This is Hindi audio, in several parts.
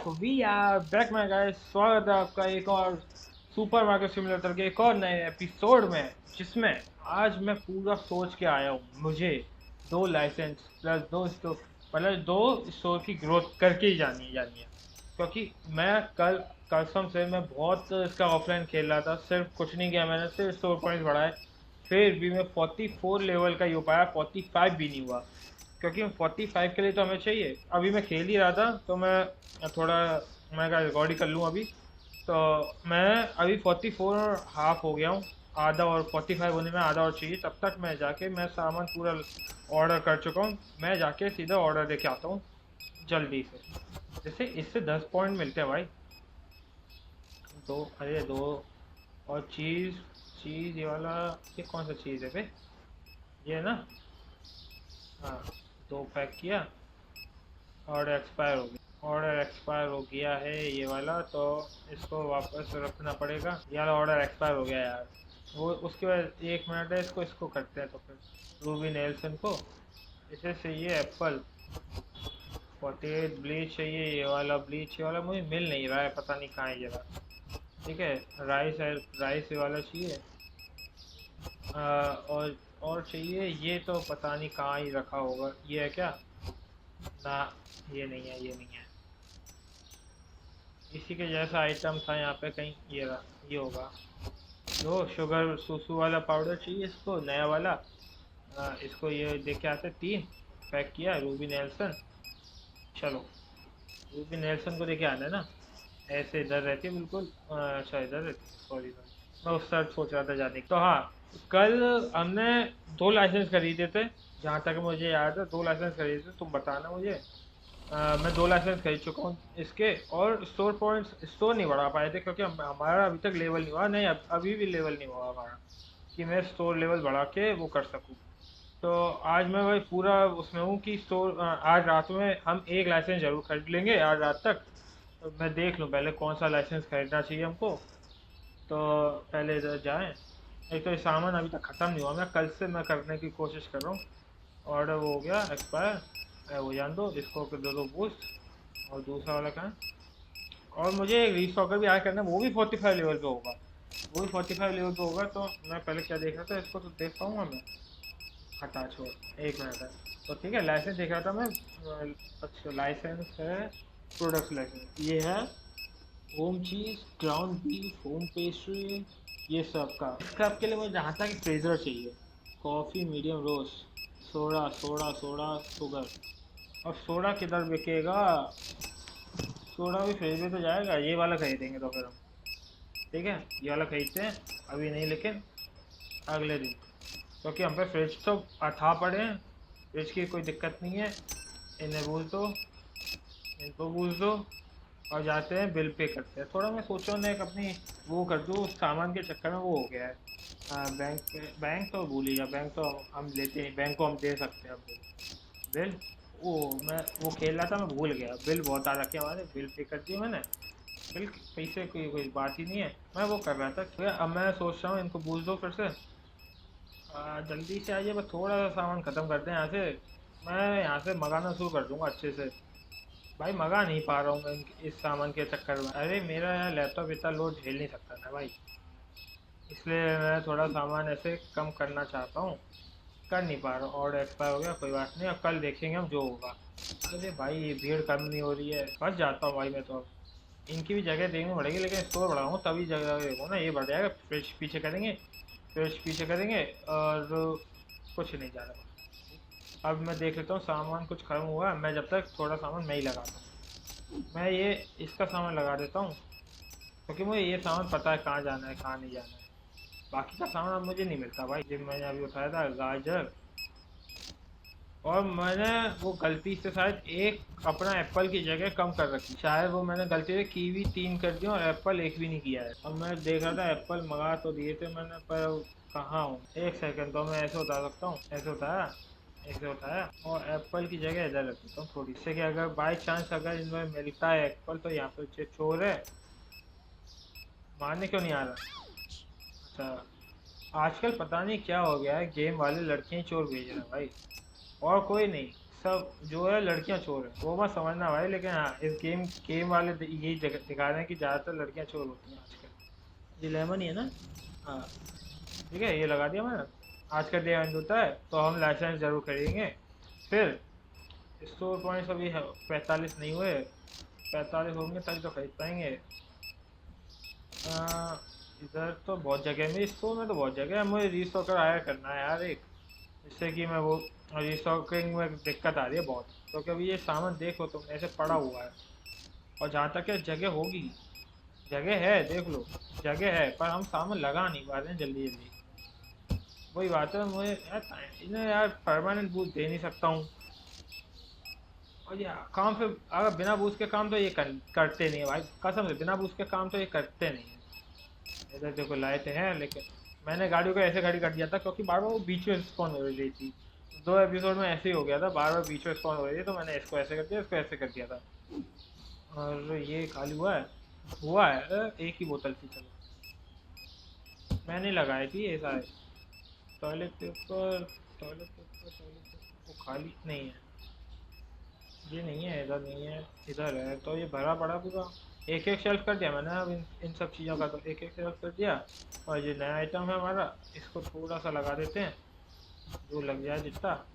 We are back my guys. स्वागत है आपका एक और सुपर मार्केट सिमुलेटर के एक और नए एपिसोड में, जिसमें आज मैं पूरा सोच के आया हूँ। मुझे दो लाइसेंस प्लस दो स्टोर, मतलब दो स्टोर की ग्रोथ करके ही जानी है। क्योंकि मैं कल कसम से मैं बहुत इसका ऑफलाइन खेल रहा था, सिर्फ कुछ नहीं किया मैंने, सिर्फ स्टोर पॉइंट्स बढ़ाए। फिर भी मैं 44 लेवल का ही हो पाया, 45 भी नहीं हुआ। क्योंकि 45 के लिए तो हमें चाहिए। अभी मैं खेल ही रहा था तो मैं थोड़ा, मैं कहा रिकॉर्ड ही कर लूँ अभी। तो मैं अभी 44 हाफ हो गया हूँ, आधा, और 45 होने में आधा और चाहिए। तब तक मैं जाके मैं सामान पूरा ऑर्डर कर चुका हूँ। मैं जाके सीधा ऑर्डर दे के आता हूँ जल्दी से, जैसे इससे 10 पॉइंट मिलते हैं भाई। दो, अरे दो और चीज़, चीज़ ये वाला, ये कौन सा चीज़ है बे? ये है ना? हाँ, दो पैक किया। ऑर्डर एक्सपायर हो गया है ये वाला, तो इसको वापस रखना पड़ेगा। ये वाला ऑर्डर एक्सपायर हो गया यार। वो उसके बाद 1 मिनट है, इसको इसको करते हैं। तो फिर रूबी नेल्सन को इसे चाहिए एप्पल। 48 ब्लीच चाहिए। ये वाला ब्लीच, ये वाला मुझे मिल नहीं रहा है, पता नहीं कहाँ है जरा। ठीक है, राइस है, राइस ये वाला चाहिए। और चाहिए ये, तो पता नहीं कहाँ ही रखा होगा। ये है क्या? ना, ये नहीं है, ये नहीं है। इसी के जैसा आइटम था यहाँ पे कहीं, ये रहा, ये होगा। जो शुगर सुसु वाला पाउडर चाहिए इसको, नया वाला। इसको ये देख के आते, 3 पैक किया रूबी नेल्सन। चलो, रूबी नेल्सन को देखे आना है ना। ऐसे इधर रहती है बिल्कुल। अच्छा, इधर रहती है, सॉरी सॉरी, मैं उस साइड सोच रहा था जाने की। तो हाँ, कल हमने 2 लाइसेंस खरीदे थे, जहाँ तक मुझे याद है 2 लाइसेंस खरीदे थे। तुम बताना मुझे। मैं 2 लाइसेंस खरीद चुका हूँ इसके। और स्टोर पॉइंट्स, स्टोर नहीं बढ़ा पाए थे क्योंकि हमारा अभी तक लेवल नहीं हुआ। नहीं, अभी भी लेवल नहीं हुआ हमारा कि मैं स्टोर लेवल बढ़ा के वो कर सकूँ। तो आज मैं भाई पूरा उसमें हूँ कि स्टोर, आज रात में हम एक लाइसेंस जरूर खरीद लेंगे आज रात तक। तो मैं देख लूँ पहले कौन सा लाइसेंस खरीदना चाहिए हमको। तो पहले इधर जाएं। एक तो ये सामान अभी तक ख़त्म नहीं हुआ, मैं कल से मैं करने की कोशिश कर रहा हूँ। ऑर्डर वो हो गया एक्सपायर, वो जान दो, इसको दो दो बूस्ट। और दूसरा वाला कहाँ है? और मुझे एक रीस्टॉकर भी ऐड करना है, वो भी 45 लेवल पे होगा। वो भी 45 लेवल पे होगा। तो मैं पहले क्या देख रहा था, इसको तो देख पाऊंगा मैं? हटा छोड़, 1 मिनट है। तो ठीक है, लाइसेंस देख रहा था मैं। अच्छा, लाइसेंस है, प्रोडक्ट लाइसेंस ये है। होम चीज़, ग्राउंड बीफ, होम पेस्ट्री, ये सब का। स्क्रब के लिए मुझे जहाँ तक फ्रेजर चाहिए। Coffee medium roast, soda soda soda sugar. और सोडा किधर बिकेगा? सोडा भी फ्रिज में तो जाएगा, ये वाला खरीदेंगे तो फिर हम। ठीक है, ये वाला खरीदते हैं। अभी नहीं, लेकिन अगले दिन। क्योंकि हम पे फ्रिज तो अथा पड़े हैं, फ्रिज की कोई दिक्कत नहीं है। इन्हें बूझ दो, इनको बूझ दो, और जाते हैं बिल पे करते हैं। थोड़ा मैं सोचा ना, एक अपनी वो कर दूँ, सामान के चक्कर में वो हो गया है। बैंक तो भूल ही जा, बैंक तो हम लेते हैं, बैंक को हम दे सकते हैं अब बिल। वो मैं वो खेल रहा था, मैं भूल गया, बिल बहुत आ रखे हमारे, बिल पे कर दिया मैंने। बिल पैसे की कोई बात ही नहीं है, मैं वो कर रहा था। तो अब मैं सोच रहा हूँ इनको बूझ दो फिर से। जल्दी से आइए, बस थोड़ा सा सामान ख़त्म करते हैं यहाँ से। मैं यहाँ से मंगाना शुरू कर दूँगा अच्छे से। भाई मंगा नहीं पा रहा हूँ मैं इस सामान के चक्कर में। अरे मेरा यार लैपटॉप इतना लोड झेल नहीं सकता ना भाई, इसलिए मैं थोड़ा सामान ऐसे कम करना चाहता हूँ। कर नहीं पा रहा हूँ। ऑर्डर एक्सपायर हो गया, कोई बात नहीं, अब कल देखेंगे हम जो होगा। अरे भाई ये भीड़ कम नहीं हो रही है, फंस जाता हूँ भाई मैं तो। इनकी भी जगह देखनी पड़ेगी, लेकिन स्टोर बढ़ाऊँ तभी जगह देखो ना, ये बढ़ जाएगा। फ्रिज पीछे करेंगे, फ्रिज पीछे करेंगे, और कुछ नहीं ज़्यादा। अब मैं देख लेता हूँ सामान कुछ खत्म हुआ है, मैं जब तक थोड़ा सामान मैं ही लगाता हूँ। मैं ये इसका सामान लगा देता हूँ, क्योंकि मुझे ये सामान पता है कहाँ जाना है कहाँ नहीं जाना है। बाकी का सामान अब मुझे नहीं मिलता भाई। जो मैंने अभी उठाया था गाजर, और मैंने वो गलती से शायद एक अपना एप्पल की जगह कम कर रखी, शायद वो मैंने गलती से कीवी 3 कर दिया और एप्पल एक भी नहीं किया है। और मैं देख रहा था एप्पल मंगा तो दिए थे मैंने, पर कहाँ हूँ? एक सेकंड, तो मैं ऐसे उठा सकता हूँ, ऐसे उठाया, ऐसे उठाया, और एप्पल की जगह इधर रख देता हूँ थोड़ी से, कि अगर बाई चांस अगर इनमें मिलता है एप्पल, तो यहाँ पे चोर है। मारने क्यों नहीं आ रहा? अच्छा, आजकल पता नहीं क्या हो गया है, गेम वाले लड़के ही चोर भेज रहे हैं भाई, और कोई नहीं। सब जो है लड़कियां चोर है, वो मत समझना भाई। लेकिन हाँ, इस गेम वाले यही दिखा रहे हैं कि ज़्यादातर लड़कियां चोर होती हैं आजकल। ये लेमन ही है ना? हाँ ठीक है, ये लगा दिया मैंने। आज का डे एंड होता है तो हम लाइसेंस जरूर खरीदेंगे। फिर स्टोर पॉइंट्स अभी 45 नहीं हुए, 45 होंगे तभी तो खरीद पाएंगे। आ, इधर तो बहुत जगह है, मेरी स्टोर में तो बहुत जगह है। मुझे रीस्टॉकर आया करना है यार एक, जिससे कि मैं वो रीस्टॉकिंग में दिक्कत आ रही है बहुत। क्योंकि अभी ये सामान देखो तुम ऐसे पड़ा हुआ है, और जहाँ तक है जगह होगी, जगह है देख लो, जगह है, पर हम सामान लगा नहीं पा रहे हैं जल्दी जल्दी। वही बात है, मुझे यार इन्हें यार परमानेंट बूस्ट दे नहीं सकता हूँ। और ये काम पे अगर बिना बूस्ट के काम तो ये करते नहीं है भाई, कसम से बिना बूस्ट के काम तो ये करते नहीं है। इधर देखो लाइट है, लेकिन मैंने गाड़ियों को ऐसे खड़ी कर दिया था क्योंकि बार बार वो बीच में स्पॉन हो रही थी। 2 एपिसोड में ऐसे ही हो गया था, बार बार बीच में स्पॉन हो रही थी, तो मैंने इसको ऐसे कर दिया, इसको ऐसे कर दिया था। और ये खाली हुआ है एक ही बोतल थी, चलो मैंने लगाई थी ये सारे। टॉयलेट पेपर वो खाली नहीं है, ये नहीं है, इधर नहीं है, इधर है। तो ये भरा पड़ा पूरा, एक एक शेल्फ कर दिया मैंने। अब इन सब चीज़ों का तो एक एक शेल्फ कर दिया। और ये नया आइटम है हमारा, इसको थोड़ा सा लगा देते हैं, जो लग जाए जितना,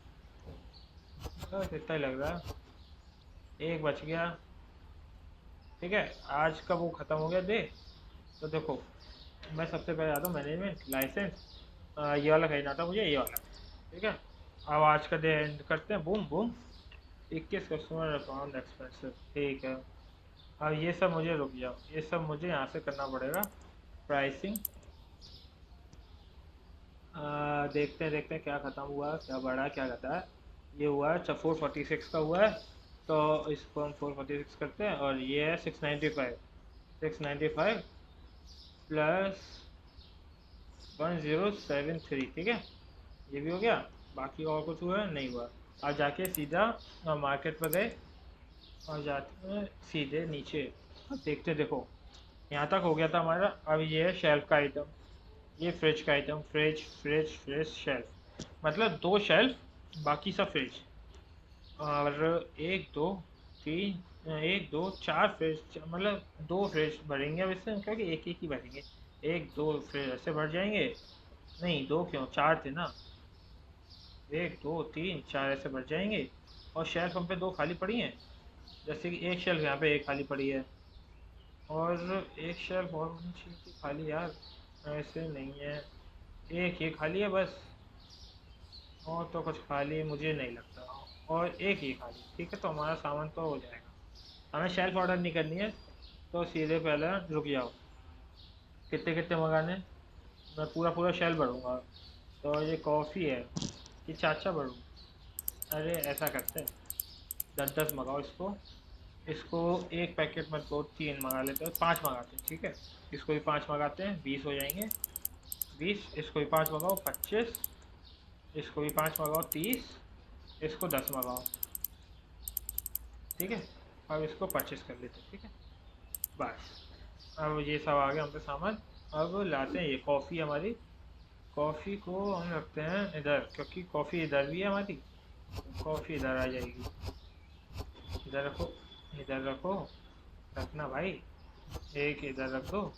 बस इतना ही लग रहा है। एक बच गया, ठीक है। आज का वो ख़त्म हो गया डे। तो देखो, मैं सबसे पहले आता हूँ मैनेजमेंट लाइसेंस, ये वाला खरीदना था मुझे, ये वाला, ठीक है। अब आज का डे एंड करते हैं, boom boom. 21 customer account expensive, ठीक है। अब ये सब मुझे, रुक जाओ, ये सब मुझे यहाँ से करना पड़ेगा। प्राइसिंग, देखते हैं क्या ख़त्म हुआ, क्या बढ़ा, क्या घटा है। ये हुआ है 446 का हुआ है, तो इसको हम 446 करते हैं। और ये है 695 प्लस 1073, ठीक है। ये भी हो गया। बाकी और कुछ हुआ है? नहीं हुआ। अब जाके सीधा मार्केट पर गए, और जाते हैं सीधे नीचे। अब देखते देखो, यहाँ तक हो गया था हमारा। अब ये है शेल्फ का आइटम, ये फ्रिज का आइटम, फ्रिज शेल्फ, मतलब 2 शेल्फ, बाकी सब फ्रिज। और 1 2 3 1 2 4 फ्रिज, मतलब 2 फ्रिज भरेंगे अब इससे, क्योंकि एक एक ही भरेंगे। 1 2 फ्रिज ऐसे भर जाएंगे, नहीं दो क्यों, 4 थे ना। 1 2 3 4 ऐसे भर जाएंगे। और शेल्फ हम पे 2 खाली पड़ी हैं, जैसे कि एक शेल्फ यहाँ पे एक खाली पड़ी है, और एक शेल्फ और होनी चाहिए थी खाली यार, ऐसे नहीं है। एक ये खाली है बस, और तो कुछ खाली मुझे नहीं लगता। और एक ये खाली, ठीक है, तो हमारा सामान तो हो जाएगा। हमें शेल्फ ऑर्डर नहीं करनी है, तो सीधे पहले रुक जाओ, कितने कितने मंगाने। मैं पूरा पूरा शेल्फ भरूँगा। तो ये कॉफ़ी है कि चाचा भरूँ? अरे ऐसा करते हैं, 10 10 मंगाओ इसको। इसको एक पैकेट में 2 3 मंगा लेते हैं, 5 मंगाते हैं, ठीक है। इसको भी 5 मंगाते हैं, 20 हो जाएंगे। 20, इसको भी 5 मंगाओ, 25। इसको भी 5 मंगाओ, 30। इसको 10 मंगाओ, ठीक है। अब इसको परचेस कर लेते हैं, ठीक है। बस अब ये सब आ गया हम पे सामान। अब लाते हैं ये कॉफ़ी हमारी। कॉफ़ी को हम रखते हैं इधर, क्योंकि कॉफ़ी इधर भी है हमारी। कॉफ़ी इधर आ जाएगी, इधर रखो, इधर रखो, रखना भाई। एक इधर रख दो,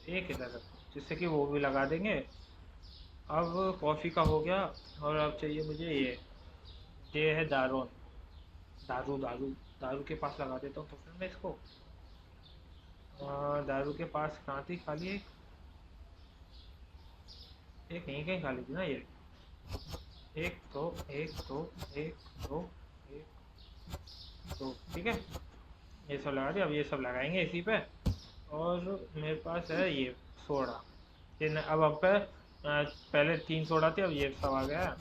एक इधर रख दो, जिससे कि वो भी लगा देंगे। अब कॉफ़ी का हो गया। और अब चाहिए मुझे ये है दारून, दारू दारू दारू के पास लगा देता हूँ तो फिर मैं इसको, दारू के पास कहाँ थी खाली? एक यहीं कहीं खाली थी ना ये। एक दो, एक दो, एक दो, एक दो, ठीक है। ये सब लगा दिया, अब ये सब लगाएंगे इसी पे। और मेरे पास है ये सोडा, अब पे पहले 3 सोडा थे, अब ये सब आ गया।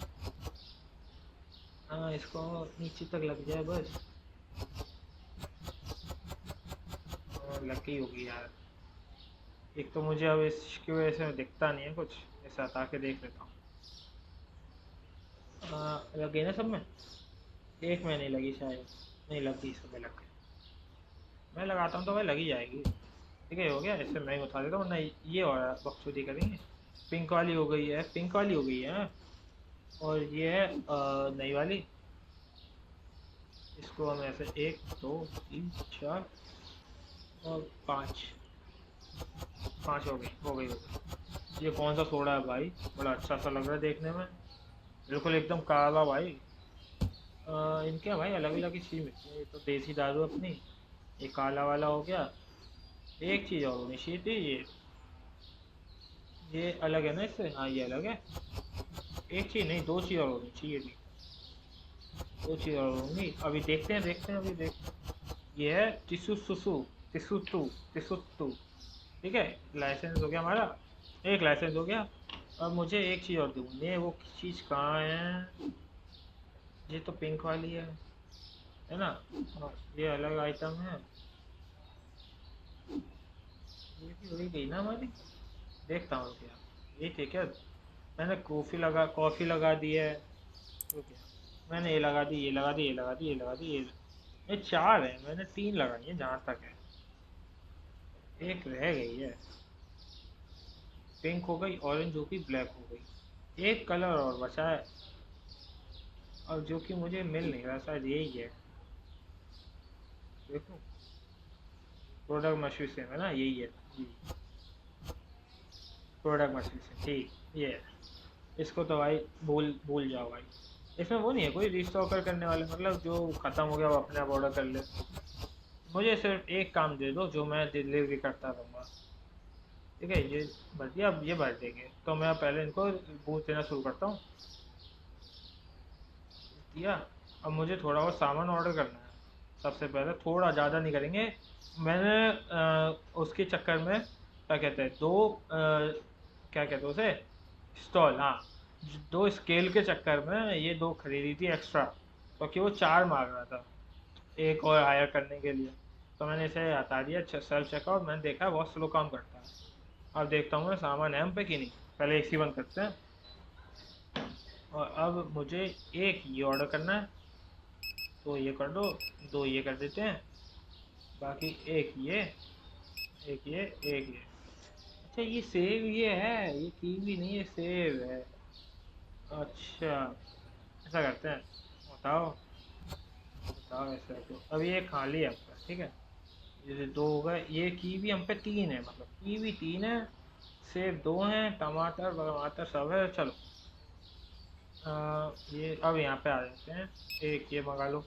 हाँ, इसको नीचे तक लग जाए बस। लग गई होगी यार। एक तो मुझे अब इसकी वजह से दिखता नहीं है कुछ, ऐसा हटा के देख लेता हूँ। लग गई ना सब में? एक में नहीं लगी शायद, नहीं लग गई, सब में लग गई। मैं लगाता हूँ तो भाई लगी जाएगी, ठीक है। हो गया, इससे मैं ही उठा देता हूँ, वरना ये और बकचोदी करेंगे। पिंक वाली हो गई है, पिंक वाली हो गई है। और ये है नई वाली, इसको हम ऐसे 1 2 3 4 और 5 5 हो गई। ये कौन सा सोडा है भाई, बड़ा अच्छा सा लग रहा है देखने में, बिल्कुल एकदम काला भाई। इनके भाई अलग अलग ही चीज मिलती है, ये तो देसी दारू अपनी, ये काला वाला हो गया। एक चीज़ और होनी चाहिए थी, ये अलग है ना इससे, हाँ ये अलग है। एक चीज़ नहीं, दो चीज़ और होनी चाहिए थी, दो चीज़ और होंगी। अभी देखते हैं अभी देखते हैं। ये है टिसु सुसु, टिसुत्तू। ठीक है, लाइसेंस हो गया हमारा, एक लाइसेंस हो गया। अब मुझे एक चीज़ और ढूंढनी है, वो चीज़ कहाँ है। ये तो पिंक वाली है ना। हाँ, ये अलग आइटम है, ये भी हो ही गई ना हमारी। देखता हूँ क्या, ये ठीक है। मैंने कॉफ़ी लगा दी है, तो क्या, मैंने ये लगा दी, ये लगा दी, ये लगा दी, ये लगा दी, ये चार है, मैंने तीन लगाई है जहाँ तक है, एक रह गई है। पिंक हो गई, ऑरेंज हो गई, ब्लैक हो गई, एक कलर और बचा है, और जो कि मुझे मिल नहीं रहा, शायद यही है। देखो, प्रोडक्ट मशहूर से है ना, यही है जी, प्रोडक्ट मशहूर से ठीक, ये है। इसको तो भाई भूल भूल जाओ भाई, इसमें वो नहीं है कोई रिस्टॉकर करने वाले, मतलब जो ख़त्म हो गया वो अपने आप ऑर्डर कर ले। मुझे सिर्फ एक काम दे दो जो मैं डिलीवरी करता रहूँगा। ठीक है, ये भर दिया, अब ये भर देंगे तो मैं पहले इनको बूझ देना शुरू करता हूँ। दिया। अब मुझे थोड़ा बहुत सामान ऑर्डर करना है, सबसे पहले थोड़ा ज़्यादा नहीं करेंगे। मैंने उसके चक्कर में क्या कहते हैं, क्या कहते हैं उसे, स्टॉल, हाँ, दो स्केल के चक्कर में ये दो खरीदी थी एक्स्ट्रा, क्योंकि वो चार मांग रहा था एक और हायर करने के लिए। तो मैंने इसे हटा दिया, सेल्फ चेकआउट, मैंने देखा बहुत स्लो काम करता है। अब देखता हूँ मैं सामान है हम पे कि नहीं, पहले एसी बंद करते हैं। और अब मुझे एक ये ऑर्डर करना है, तो ये कर दो, दो ये कर देते हैं, बाकी एक ये। अच्छा ये सेव ये है, ये कीवी नहीं है, सेव है। अच्छा, ऐसा करते हैं, बताओ बताओ, ऐसा तो अब ये खाली है आपका, ठीक है। जैसे दो हो गए, ये कीवी हम पे तीन है, मतलब कीवी तीन है, सेब दो हैं, टमाटर वमाटर सब है, चलो। ये अब यहाँ पे आ जाते हैं, एक ये मंगा लो।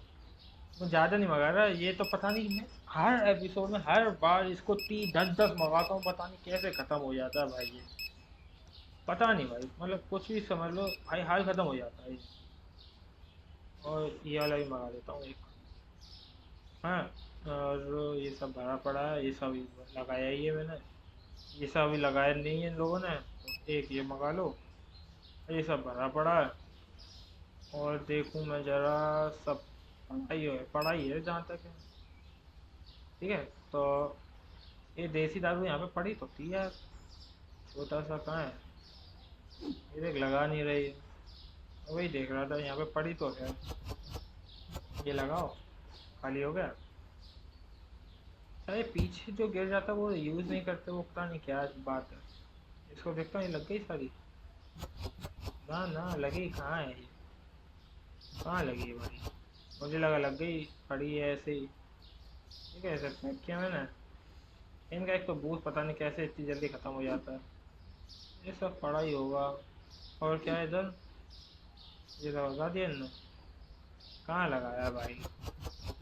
मैं ज़्यादा नहीं मंगा रहा, ये तो पता नहीं, मैं हर एपिसोड में हर बार इसको 10 10 मंगाता हूँ, पता नहीं कैसे ख़त्म हो जाता है भाई ये, पता नहीं भाई, मतलब कुछ भी समझ लो भाई, हाल ख़त्म हो जाता है ये। और ये वाला भी मंगा लेता हूँ एक। हाँ, और ये सब भरा पड़ा है, ये सब लगाया ही है मैंने, ये सब अभी लगाया नहीं है इन लोगों ने, तो एक ये मंगा लो। ये सब भरा पड़ा है, और देखूं मैं जरा, सब पढ़ाई है जहाँ तक है। ठीक है, तो ये देसी दारू यहाँ पे पड़ी तो थी यार, छोटा सा कहाँ है, ये देख लगा नहीं रही है, वही देख रहा था, यहाँ पे पड़ी तो है, ये लगाओ, खाली हो गया। अरे पीछे जो गिर जाता है वो यूज़ नहीं करते, वो पता नहीं क्या बात है। इसको देखता हूँ, ये लग गई सारी, ना ना लगी कहाँ है ये, कहाँ लगी है भाई, मुझे लगा लग गई, पड़ी है ऐसे ही। ठीक है, ऐसे पैक किया मैंने, इनका एक तो बूथ पता नहीं कैसे इतनी जल्दी ख़त्म हो जाता है, ये सब पड़ा ही होगा। और क्या है इधर, ये तो लगा दिया इनने, कहाँ लगाया है भाई।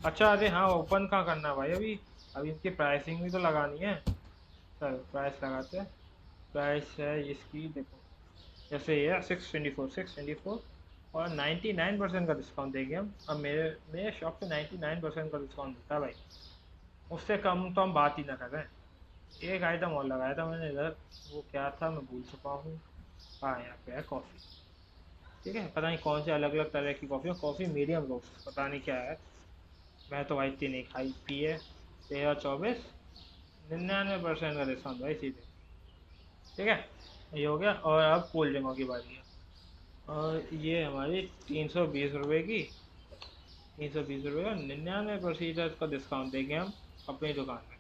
अच्छा अरे हाँ, ओपन कहाँ करना है भाई अभी, अभी इनकी प्राइसिंग भी तो लगानी है। चल प्राइस लगाते हैं, प्राइस है इसकी देखो, जैसे ये है 624 और 99% का डिस्काउंट देंगे हम। अब मेरे मेरे शॉप पे 99% का डिस्काउंट देता है भाई, उससे कम तो हम बात ही ना करें। एक आइटम और लगाया था मैंने इधर, वो क्या था मैं भूल चुका हूँ। हाँ यहाँ पे है कॉफ़ी, ठीक है, पता नहीं कौन से अलग अलग तरह की कॉफ़ी है, कॉफ़ी मीडियम रोस्ट पता नहीं क्या है, मैं तो भाई इतनी नहीं खाई पी है। 13 24, 99% का डिस्काउंट भाई सीधे। ठीक है, ये हो गया, और अब कोल्ड ड्रिंकों की बारी है। और ये हमारी 320 रुपये की, 320 रुपये का 99% का डिस्काउंट देंगे हम अपनी दुकान में।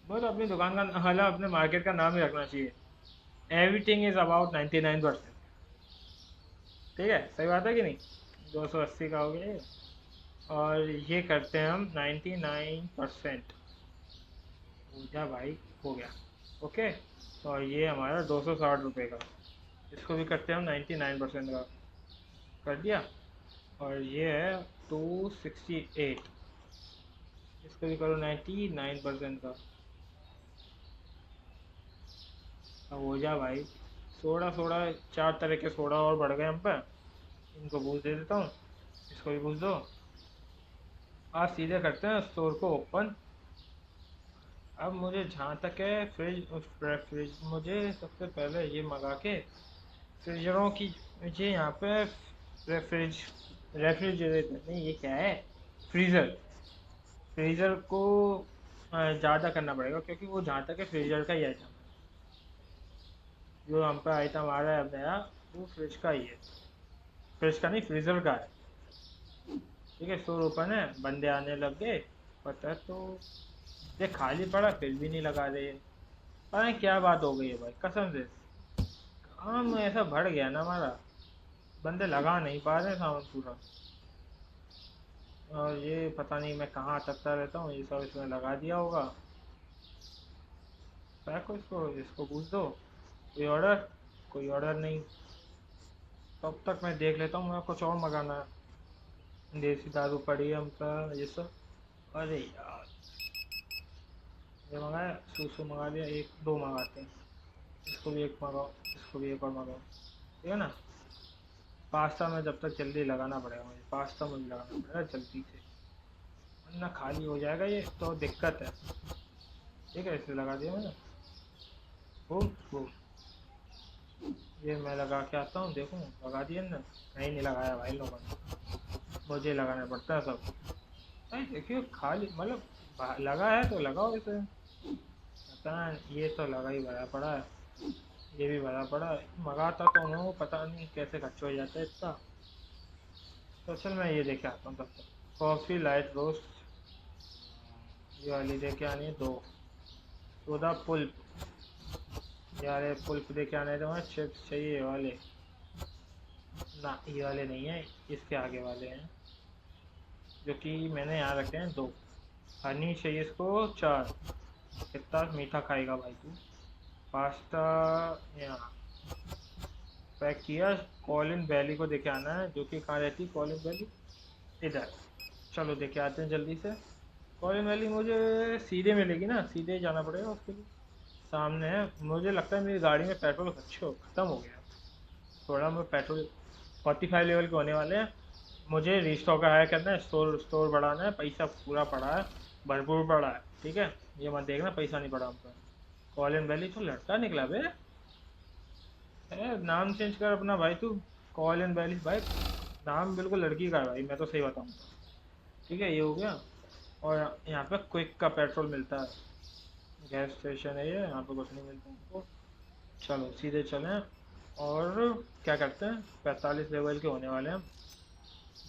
बस अपनी दुकान का हालांकि अपने मार्केट का नाम ही रखना चाहिए, एवरीथिंग इज़ अबाउट 99%। ठीक है, सही बात है कि नहीं, 280 का हो गया ये। और ये करते हैं हम 99%। हो जा भाई, हो गया। ओके। और ये हमारा 260 रुपये का, इसको भी करते हैं हम 99% का। कर दिया। और ये है 268, इसको भी करो 99% का। अब हो जा भाई। सोडा सोडा, 4 तरह के सोडा और बढ़ गए हम पे। इनको बूझ दे देता हूँ, इसको भी बूझ दो। आज सीधे करते हैं स्टोर को ओपन। अब मुझे जहाँ तक है फ्रिज मुझे सबसे पहले ये मंगा के फ्रिजरों की, मुझे यहाँ पे रेफ्रिजरेटर नहीं, ये क्या है, फ्रीज़र। फ्रीज़र को ज़्यादा करना पड़ेगा, क्योंकि वो जहाँ तक है फ्रीज़र का ही आइटम है। जो हम पे आइटम आ रहा है अब नया, वो फ्रिज का ही है। फ्रिज का नहीं, फ्रीज़र का है। ठीक है, स्टोर ओपन है, बंदे आने लग गए। पता है तो ये खाली पड़ा, फिर भी नहीं लगा रहे। पता नहीं क्या बात हो गई है भाई, कसम से। काम ऐसा बढ़ गया ना हमारा, बंदे लगा नहीं पा रहे सामान पूरा। और ये पता नहीं मैं कहाँ अटकता रहता हूँ, ये सब इसमें लगा दिया होगा। को इसको इसको पूछ दो, कोई ऑर्डर, कोई ऑर्डर नहीं। तब तक मैं देख लेता हूँ, मैं कुछ और मंगाना है। देसी दारू पड़ी है हमका, ये सब। अरे यार, ये मंगाया, सूसू मंगा लिया, एक दो मंगाते हैं। इसको भी एक मंगाओ, इसको भी एक और मंगाओ, ठीक है ना। पास्ता में जब तक जल्दी लगाना पड़ेगा मुझे, पास्ता मुझे लगाना पड़ेगा जल्दी से, वरना खाली हो जाएगा ये तो दिक्कत है। ठीक है, इसे लगा दिया मैंने। वो ये मैं लगा के आता हूँ, देखूँ लगा दिया ना। नहीं, नहीं लगाया भाई लोगों ने, मुझे लगाना पड़ता है सब। नहीं देखियो, खाली मतलब लगा है तो लगाओ इसे। पता नहीं, ये तो लगा ही भरा पड़ा है, ये भी भरा पड़ा है। मंगाता तो हूँ, पता नहीं कैसे खर्च हो जाता है इतना। तो चल मैं ये लेके आता हूँ तब तक। कॉफ़ी लाइट रोस्ट, ये वाली लेके आनी है दो। सोडा पुल्प, यार ये पुल्प लेके आने थे, वहाँ चिप्स चाहिए ये वाले। ना, ये वाले नहीं है, इसके आगे वाले हैं, जो कि मैंने यहाँ रखे हैं दो। हनी चाहिए इसको 4। कितना मीठा खाएगा भाई तू। पास्ता यहाँ पैक किया। कॉलिन वैली को देखे आना है, जो कि कहाँ रहती है कॉलिन वैली, इधर। चलो देखे आते हैं जल्दी से। कॉलिन वैली मुझे सीधे मिलेगी ना, सीधे जाना पड़ेगा उसके लिए। सामने है, मुझे लगता है मेरी गाड़ी में पेट्रोल ख़त्म हो गया। थोड़ा मैं पेट्रोल 45 लेवल के होने वाले हैं। मुझे रिस्टॉक हायर करना है, स्टोर स्टोर बढ़ाना है, पैसा पूरा पड़ा है, भरपूर पड़ा है। ठीक है, ये मत देखना पैसा नहीं पड़ा हम पर। कॉलिन वैली तो लड़का निकला बे। नाम चेंज कर अपना भाई तू। कॉलिन वैली भाई, नाम बिल्कुल लड़की का है भाई, मैं तो सही बताऊँ। ठीक है, ये हो गया। और यहाँ पे क्विक का पेट्रोल मिलता है, गैस स्टेशन है ये, यहाँ पे कुछ नहीं मिलता हमको। चलो सीधे चलें। और क्या करते हैं, 45 लेवल के होने वाले हैं हम,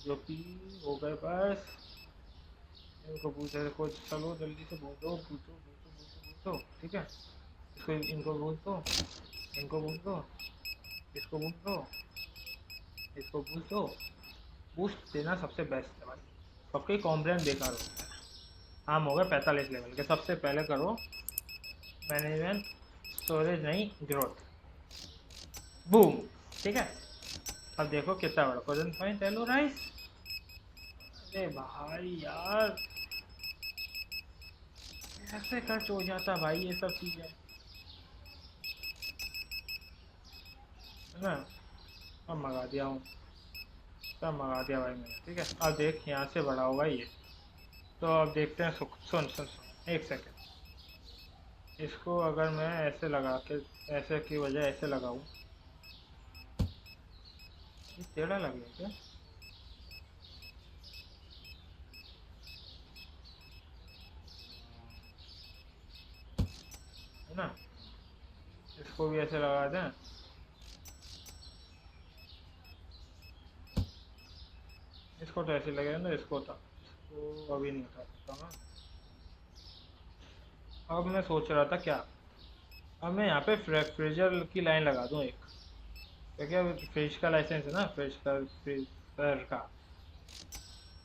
जो कि हो गए बस। इनको पूछ रहे कुछ, चलो जल्दी से पूछो पूछो पूछो पूछो पूछो। ठीक है, इसको इनको पूछ दो, इनको पूछ दो, इसको पूछ दो, इसको पूछ दो। बूस्ट देना सबसे बेस्ट है भाई, सबके कॉम्प्लेन बेकार होता है। हम हो गए 45 लेवल के, सबसे पहले करो मैनेजमेंट, स्टोरेज नहीं ग्रोथ, बूम। ठीक है, अब देखो कितना बड़ा कोजन पॉइंट हेलो राइस। अरे भाई यार, ऐसे खर्च हो जाता भाई ये सब चीज़ें, है ना। अब मंगा दिया हूँ, सब मंगा दिया भाई मैंने। ठीक है, अब देख यहाँ से बड़ा होगा ये। तो अब देखते हैं, सुन सुन सुन एक सेकंड। इसको अगर मैं ऐसे लगा के, ऐसे की वजह ऐसे लगाऊं, ये टेढ़ा लगेगा क्या, है ना। इसको भी ऐसे लगा दें, इसको तो ऐसे लगेगा ना, इसको था, इसको अभी नहीं उठा सकता मैं। अब मैं सोच रहा था क्या, अब मैं यहाँ पे फ्रीजर की लाइन लगा दूँ एक, क्योंकि अब फ्रिज का लाइसेंस है ना, फ्रिज का, फ्रीजर का।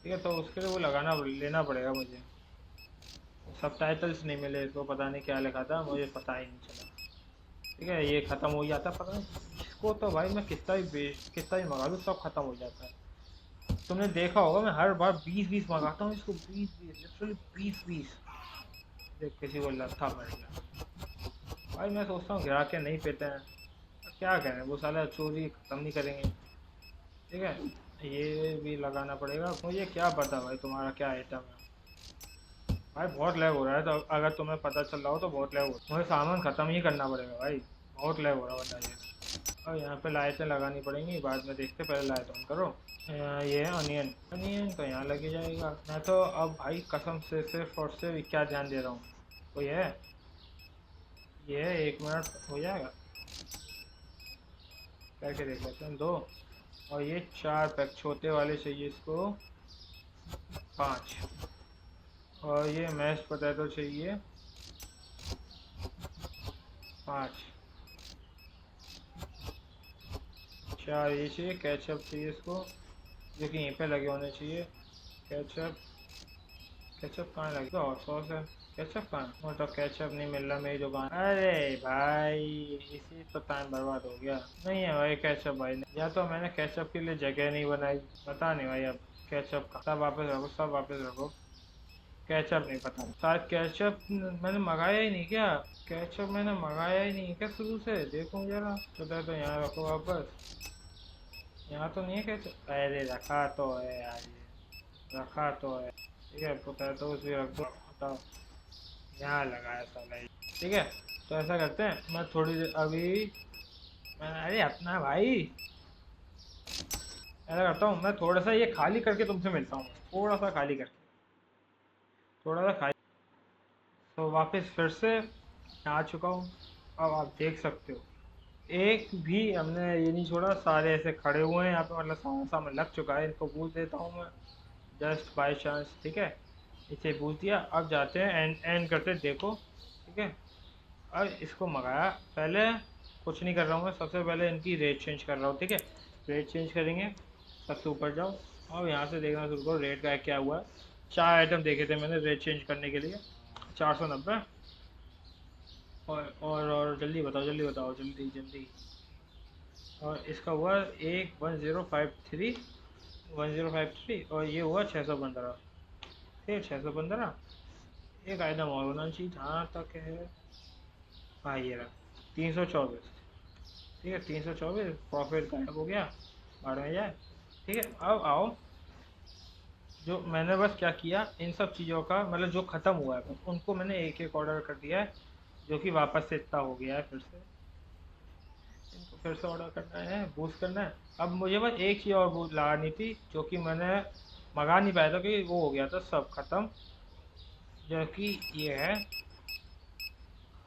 ठीक है, तो उसके लिए वो लगाना लेना पड़ेगा मुझे। सबटाइटल्स नहीं मिले तो पता नहीं क्या लिखा था, मुझे पता ही नहीं चला। ठीक है, ये ख़त्म हो जाता, पता नहीं इसको तो भाई मैं कितना ही मंगा लूँ सब ख़त्म हो जाता है। तुमने देखा होगा मैं हर बार 20-20 मंगाता हूँ इसको, 20-20 लिटरली 20-20। देख किसी को लता मर गया। भाई मैं सोचता हूँ गिरा के नहीं पीते हैं, क्या करें, वो साला चोरी ख़त्म नहीं करेंगे। ठीक है, ये भी लगाना पड़ेगा मुझे। क्या पता भाई तुम्हारा क्या आइटम है। भाई बहुत लैग हो रहा है, तो अगर तुम्हें पता चल रहा हो तो बहुत लैग हो रहा है, मुझे सामान ख़त्म ही करना पड़ेगा भाई। बहुत लैग हो रहा है बताइए। और यहाँ पे लाइटें लगानी पड़ेंगी बाद में, देखते पहले लाइट ऑन करो। ये अनियन अनियन तो यहाँ लग जाएगा। मैं तो अब भाई कसम से सिर्फ और सिर्फ क्या ध्यान दे रहा हूँ, वो ये 1 मिनट हो जाएगा करके देख लेते हैं। 2 और ये 4 पैक छोटे वाले चाहिए इसको, 5। और ये मैश पोटैटो चाहिए 5। 4 ये चाहिए। केचप चाहिए इसको, जो कि यहीं पे लगे होने चाहिए। केचप केचप कहाँ लगे, और सॉस है। केचप कहाँ है, वो तो केचप नहीं मिल रहा मेरी दुकान। अरे भाई इसी तो टाइम बर्बाद हो गया। नहीं है भाई केचप भाई, या तो मैंने केचप के लिए जगह नहीं बनाई, पता नहीं भाई अब। केचप का सब वापस रखो, सब वापस रखो। केचप नहीं, पता नहीं शायद केचप मैंने मंगाया ही नहीं क्या। केचप मैंने मंगाया ही नहीं क्या शुरू से, देखूँ जरा। तो यहाँ रखो वापस, यहाँ तो नहीं है केचप। अरे रखा तो है यार, ये रखा तो है। ठीक है, पोटैटोज भी रख दो, हटाओ। यहाँ लगाया साला ये। ठीक है, तो ऐसा करते हैं, मैं थोड़ी देर अभी मैं, अरे अपना भाई ऐसा करता हूँ, मैं थोड़ा सा ये खाली करके तुमसे मिलता हूँ, थोड़ा सा खाली करके, थोड़ा सा खाली। तो वापस फिर से आ चुका हूँ। अब आप देख सकते हो एक भी हमने ये नहीं छोड़ा, सारे ऐसे खड़े हुए हैं यहाँ पे, मतलब सामने सामने लग चुका है। इनको पूछ देता हूँ मैं जस्ट बाय चांस। ठीक है, इसे पूछ दिया। अब जाते हैं एंड एंड करते हैं, देखो। ठीक है, अब इसको मंगाया। पहले कुछ नहीं कर रहा हूँ मैं, सबसे पहले इनकी रेट चेंज कर रहा हूँ। ठीक है, रेट चेंज करेंगे। सबसे ऊपर जाओ, अब यहाँ से देखना शुरू करो रेट का क्या हुआ है। 4 आइटम देखे थे मैंने रेट चेंज करने के लिए, 490। और जल्दी बताओ, जल्दी बताओ, जल्दी जल्दी। और इसका हुआ 1053, 1053। और ये हुआ 615, फिर 615। एक आइटम और होना चाहिए जहाँ तक है। हाँ ये रहा, 324। ठीक है, 324 प्रॉफिट गायब हो गया, बाहर में जाए। ठीक है, अब आओ। जो मैंने बस क्या किया, इन सब चीज़ों का मतलब जो ख़त्म हुआ है उनको मैंने एक एक ऑर्डर कर दिया है, जो कि वापस से इतना हो गया है। फिर से इनको फिर से ऑर्डर करना है, बूस्ट करना है। अब मुझे बस एक चीज़ और बूस्ट लगानी थी, जो कि मैंने मंगा नहीं पाया था क्योंकि वो हो गया था सब ख़त्म, जो कि ये है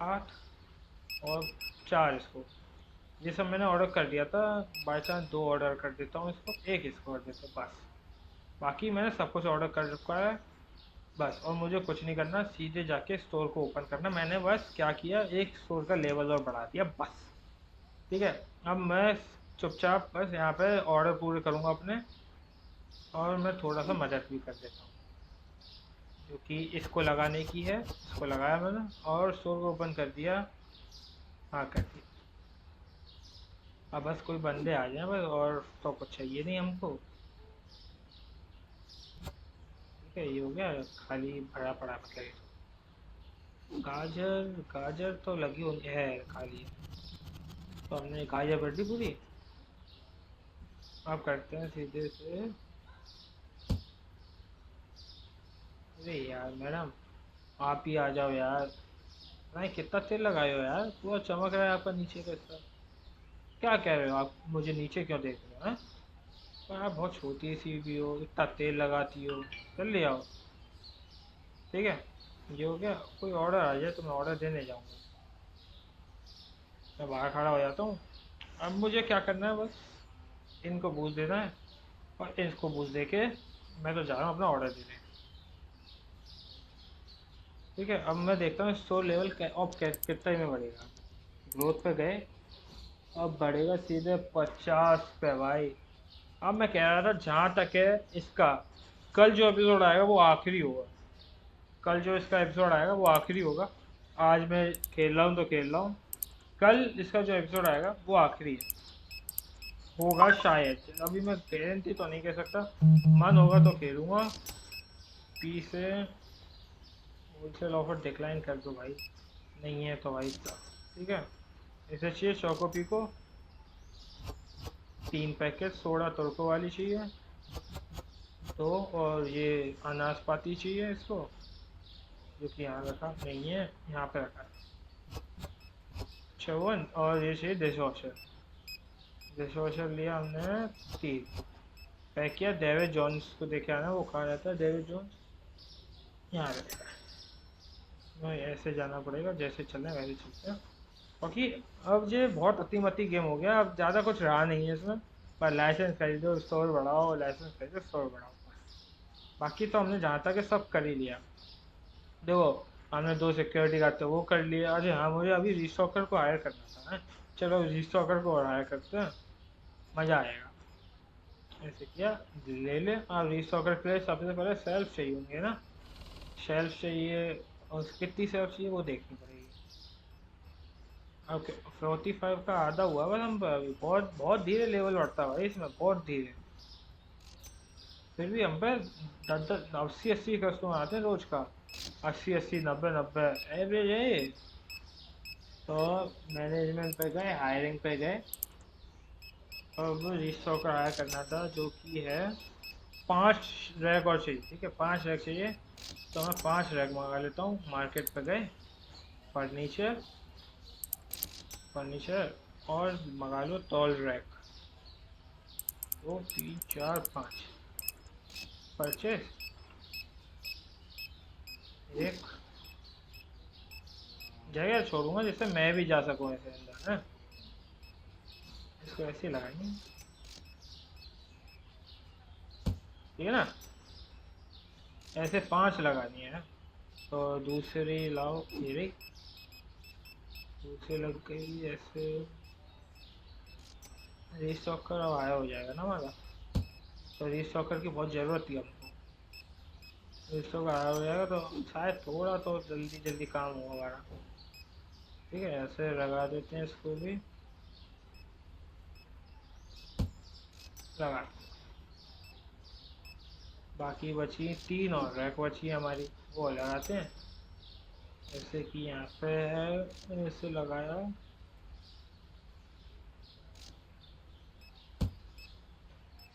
8 और 4 इसको। ये सब मैंने ऑर्डर कर दिया था, बाई चांस 2 ऑर्डर कर देता हूँ इसको, एक इसको कर देता हूँ बस। बाकी मैंने सब कुछ ऑर्डर कर रखा है बस। और मुझे कुछ नहीं करना, सीधे जाके स्टोर को ओपन करना। मैंने बस क्या किया, एक स्टोर का लेवल और बढ़ा दिया बस। ठीक है, अब मैं चुपचाप बस यहाँ पे ऑर्डर पूरे करूँगा अपने। और मैं थोड़ा सा मदद भी कर देता हूँ, जो कि इसको लगाने की है। इसको लगाया मैंने और स्टोर को ओपन कर दिया। हाँ कर दिया। अब बस कोई बंदे आ जाए बस, और तो कुछ चाहिए नहीं हमको। ठीक है, ये हो गया खाली भरा पड़ा मतलब ये। गाजर गाजर तो लगी होनी है खाली, तो हमने गाजर भर दी पूरी। अब करते हैं सीधे से। अरे यार मैडम, आप ही आ जाओ यार। नहीं कितना तेल लगाए हो यार, पूरा चमक रहा है आपका नीचे का हिस्सा। क्या कह रहे हो आप, मुझे नीचे क्यों देख रहे हो हैं? पर आप बहुत छोटी सी भी हो, इतना तेल लगाती हो। जल्दी आओ। ठीक है, ये हो गया। कोई ऑर्डर आ जाए तो मैं ऑर्डर देने जाऊँगा। मैं बाहर खड़ा हो जाता हूँ। अब मुझे क्या करना है, बस इनको बूझ देना है, और इसको बूझ दे के मैं तो जा रहा हूँ अपना ऑर्डर देने। ठीक है, अब मैं देखता हूँ स्टोर लेवल अब कितना में बढ़ेगा। ग्रोथ पे गए, अब बढ़ेगा सीधे 50 पे भाई। अब मैं कह रहा था जहाँ तक है इसका, कल जो एपिसोड आएगा वो आखिरी होगा। कल जो इसका एपिसोड आएगा वो आखिरी होगा। आज मैं खेल रहा हूँ तो खेल रहा हूँ, कल इसका जो एपिसोड आएगा वो आखिरी है, होगा शायद। अभी मैं गारंटी तो नहीं कह सकता, मन होगा तो खेलूँगा। पी से होलसेल ऑफर डिक्लाइन कर दो भाई, नहीं है तो भाई ठीक है। इसे चाहिए चोकोपी को 3 पैकेट, सोडा तुर्को वाली चाहिए 2, और ये अनाशपाती चाहिए इसको, जो कि यहाँ रखा नहीं है, यहाँ पे रखा है 54, और ये चाहिए डिश वॉशर। डिश वॉशर लिया हमने 3 पैक किया। डेविड जॉन्स को देखे आना, वो कहाँ रहता है डेविड जॉन्स, यहाँ रहता है। मैं ऐसे जाना पड़ेगा, जैसे चल रहे हैं वैसे चलते हैं। बाकी अब ये बहुत अतिमति गेम हो गया, अब ज़्यादा कुछ रहा नहीं है इसमें। पर लाइसेंस खरीदो स्टोर बढ़ाओ, लाइसेंस खरीदो स्टोर बढ़ाओ, बाकी तो हमने जहाँ तक सब कर ही लिया। देखो हमने 2 सिक्योरिटी गार्ड थे वो कर लिए। अरे हाँ, मुझे अभी रिस्टॉकर को हायर करना था। चलो रिस्टॉकर को हायर करते हैं, मज़ा आएगा। ऐसे किया, ले ले। अब रिस्टॉकर के लिए सबसे पहले सेल्फ चाहिए होंगे ना, शेल्फ चाहिए, और कितनी सेल्फ चाहिए वो देखनी पड़ेगी। ओके 45 का आधा हुआ बस हम पर अभी, बहुत बहुत धीरे लेवल बढ़ता है भाई इसमें, बहुत धीरे। फिर भी हम पे 80 कस्टमर आते हैं रोज का, 80 90 90 एवरेज है ये। तो मैनेजमेंट पे गए, हायरिंग पे गए, और वो रिस्टॉकर हायर करना था, जो कि है 5 रैक और चाहिए। ठीक है 5 रैक चाहिए, तो मैं 5 रैक मंगा लेता हूँ। मार्केट पे गए, फर्नीचर फर्नीचर और मंगा लो टॉल रैक, 2 3 4 5 परचेस। एक जगह छोड़ूंगा जिससे मैं भी जा सकूं ऐसे अंदर है, इसको ऐसे ही लगाएंगे, ठीक है ना। ऐसे 5 लगानी है। तो दूसरी लाओ, ये रही दूसरी लग गई। ऐसे रीस्टॉकर अब आया हो जाएगा ना हमारा, तो रीस्टॉकर की बहुत ज़रूरत थी हमको। रीस्टॉकर आया हो जाएगा तो शायद थोड़ा तो जल्दी जल्दी काम होगा हमारा। ठीक है ऐसे लगा देते हैं इसको भी, लगा। बाकी बची 3 और रैक बची हमारी, वो लगाते हैं। जैसे कि यहाँ पे है, ऐसे लगाया,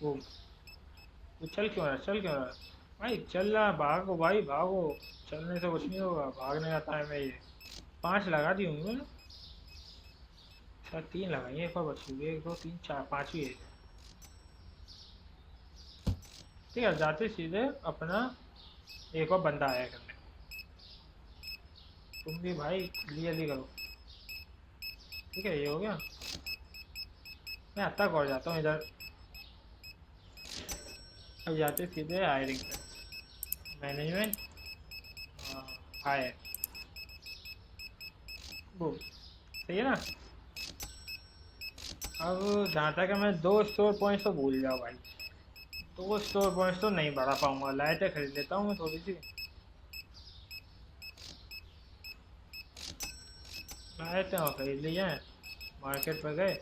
वो चल क्यों रहा, चल क्यों रहा भाई, चल रहा, भागो भाई भागो, चलने से कुछ नहीं होगा, भागने का टाइम है ये। 5 लगा दी होंगी मैंने, अच्छा 3 लगाई, एक और बची हुई, 1 2 3 4 5 ही है। ठीक है जाते सीधे अपना एक और बंदा आया करने, तुम भी भाई जल्दी करो। ठीक है ये हो गया, मैं अब तक और जाता हूँ इधर। अब जाते सीधे हायरिंग पे, मैनेजमेंट हायर, वो सही है ना। अब जहाँ तक है, मैं 2 स्टोर पॉइंट्स तो भूल जाओ भाई, 2 स्टोर पॉइंट्स तो नहीं बढ़ा पाऊंगा। लाइटें खरीद लेता हूँ मैं थोड़ी सी, लाइटें और खरीद ली हैं। मार्केट पर गए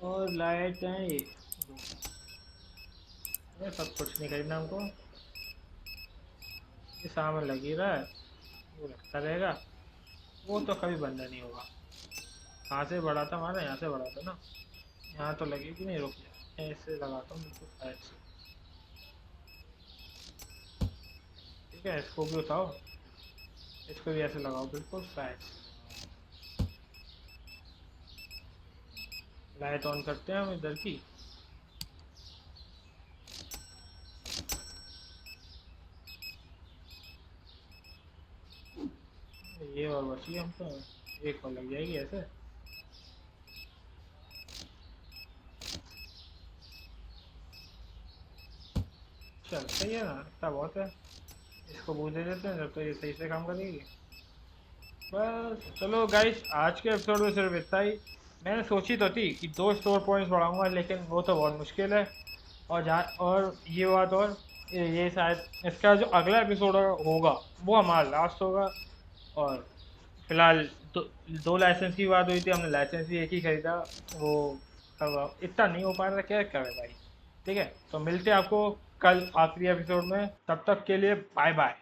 और लाइट हैं ये सब कुछ नहीं खरीदना हमको, ये सामान लग ही रहा है, वो लगता रहेगा, वो तो कभी बंद नहीं होगा। कहाँ से बढ़ा था हमारा, यहाँ से बढ़ा था ना, यहाँ तो लगेगी नहीं, रुक जा ऐसे लगाता हूँ बिल्कुल साइड से। ठीक है इसको भी उठाओ, इसको भी ऐसे लगाओ बिल्कुल साइड से। लाइट ऑन करते हैं हम इधर की, ये और बची हमको, एक और लग जाएगी ऐसे। चल सही है ना, इतना बहुत है। इसको बूझ दे देते हैं जब तो ये सही से काम करेगी। बस चलो गाइस, आज के एपिसोड में सिर्फ इतना ही। मैंने सोची तो थी कि 2 स्टोर पॉइंट्स बढ़ाऊंगा, लेकिन वो तो बहुत मुश्किल है। और ये बात, और ये शायद इसका जो अगला एपिसोड होगा वो हमारा लास्ट होगा। और फिलहाल दो लाइसेंस की बात हुई थी, हमने लाइसेंस भी एक ही खरीदा। वो अब इतना नहीं हो पा रहा, क्या करें भाई। ठीक है, तो मिलते हैं आपको कल आखिरी एपिसोड में। तब तक के लिए बाय बाय।